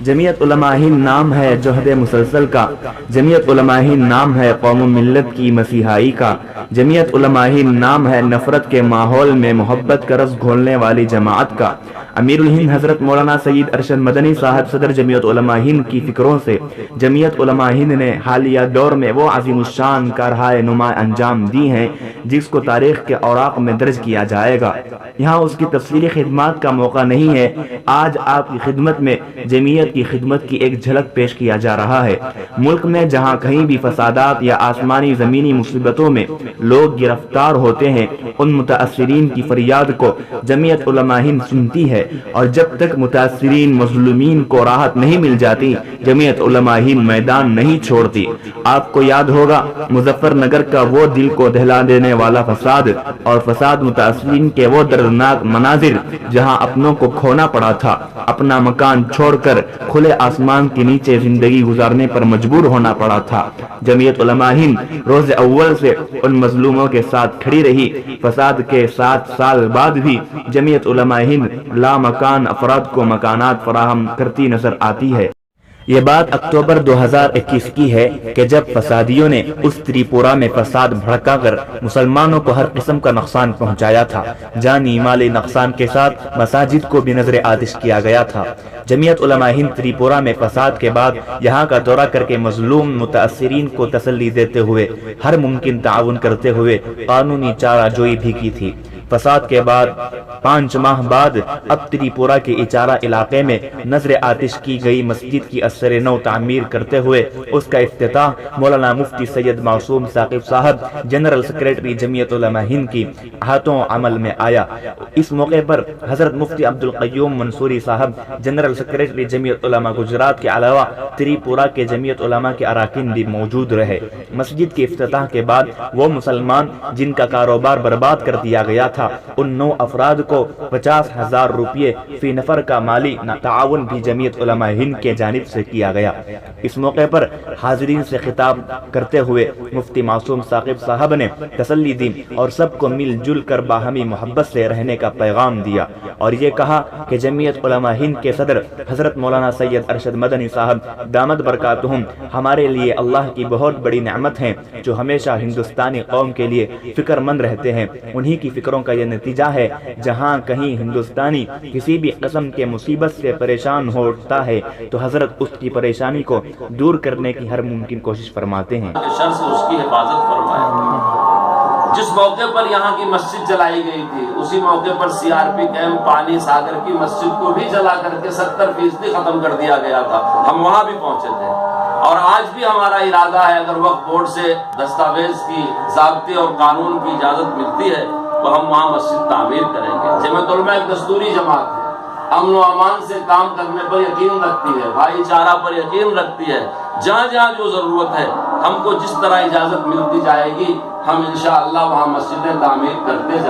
جمعیت علماء ہند نام ہے جہد مسلسل کا، جمعیت علماء ہند نام ہے قوم و ملت کی مسیحائی کا، جمعیت علماء ہند نام ہے نفرت کے ماحول میں محبت کا رس گھولنے والی جماعت کا۔ امیر الہند حضرت مولانا سید ارشد مدنی صاحب صدر جمعیت علماء ہند کی فکروں سے جمعیت علماء ہند نے حالیہ دور میں وہ عظیم الشان کارہائے نما انجام دی ہیں جس کو تاریخ کے اوراق میں درج کیا جائے گا۔ یہاں اس کی تفصیلی خدمات کا موقع نہیں ہے، آج آپ کی خدمت میں جمعیت کی خدمت کی ایک جھلک پیش کیا جا رہا ہے۔ ملک میں جہاں کہیں بھی فسادات یا آسمانی زمینی مصیبتوں میں لوگ گرفتار ہوتے ہیں، ان متاثرین کی فریاد کو جمعیت علماء ہند سنتی ہے، اور جب تک متاثرین مظلومین کو راحت نہیں مل جاتی جمعیت علماء ہند میدان نہیں چھوڑتی۔ آپ کو یاد ہوگا مظفر نگر کا وہ دل کو دہلا دینے والا فساد اور فساد متاثرین کے وہ دردناک مناظر جہاں اپنوں کو کھونا پڑا تھا، اپنا مکان چھوڑ کر کھلے آسمان کے نیچے زندگی گزارنے پر مجبور ہونا پڑا تھا۔ جمعیت علماء ہند روز اول سے ان مظلوموں کے ساتھ کھڑی رہی۔ فساد کے 7 سال بعد بھی جمعیت علماء ہند لامکان افراد کو مکانات فراہم کرتی نظر آتی ہے۔ یہ بات اکتوبر 2021 کی ہے کہ جب فسادیوں نے اس تریپورہ میں فساد بھڑکا کر مسلمانوں کو ہر قسم کا نقصان پہنچایا تھا، جانی مالی نقصان کے ساتھ مساجد کو بھی نظر آتش کیا گیا تھا۔ جمعیت علماء ہند تریپورہ میں فساد کے بعد یہاں کا دورہ کر کے مظلوم متاثرین کو تسلی دیتے ہوئے ہر ممکن تعاون کرتے ہوئے قانونی چارہ جوئی بھی کی تھی۔ فساد کے بعد 5 ماہ بعد اب تریپورہ کے اچارہ علاقے میں نظر آتش کی گئی مسجد کی اثر نو تعمیر کرتے ہوئے اس کا افتتاح مولانا مفتی سید معصوم ثاقب صاحب جنرل سیکریٹری جمعیت علماء ہند کی ہاتھوں عمل میں آیا۔ اس موقع پر حضرت مفتی عبدالقیوم منصوری صاحب جنرل سیکریٹری جمعیت علماء گجرات کے علاوہ تریپورہ کے جمعیت علماء کے اراکین بھی موجود رہے۔ مسجد کے افتتاح کے بعد وہ مسلمان جن کا کاروبار برباد کر دیا گیا تھا، ان 9 افراد کو 50,000 روپے فی نفر کا مالی تعاون بھی جمعیت علماء ہند کے جانب سے کیا گیا۔ اس موقع پر حاضرین سے خطاب کرتے ہوئے مفتی معصوم ثاقب صاحب نے تسلی دی اور سب کو مل جل کر باہمی محبت سے رہنے کا پیغام دیا، اور یہ کہا کہ جمعیت علماء ہند کے صدر حضرت مولانا سید ارشد مدنی صاحب دامت برکاتہم ہمارے لیے اللہ کی بہت بڑی نعمت ہیں، جو ہمیشہ ہندوستانی قوم کے لیے فکر مند رہتے ہیں۔ انہی کی فکروں کا یہ نتیجہ ہے جہاں کہیں ہندوستانی کسی بھی قسم کے مصیبت سے پریشان ہوتا ہے تو حضرت اس کی پریشانی کو دور کرنے کی ہر ممکن کوشش فرماتے ہیں۔ شر سے اس کی حفاظت فرمائے۔ جس موقع پر یہاں کی مسجد جلائی گئی تھی اسی موقع پر CRP کیمپ پانی ساگر کی مسجد کو بھی جلا کر کے 70% ختم کر دیا گیا تھا۔ ہم وہاں بھی پہنچے تھے، اور آج بھی ہمارا ارادہ ہے اگر وقف بورڈ سے دستاویز کی ضابطے اور قانون کی اجازت ملتی ہے تو ہم وہاں مسجد تعمیر کریں گے۔ جمعیت علماء ایک دستوری جماعت ہے، امن و امان سے کام کرنے پر یقین رکھتی ہے، بھائی چارہ پر یقین رکھتی ہے۔ جہاں جہاں جو ضرورت ہے ہم کو جس طرح اجازت ملتی جائے گی ہم انشاءاللہ وہاں مسجدیں تعمیر کرتے جائیں گے۔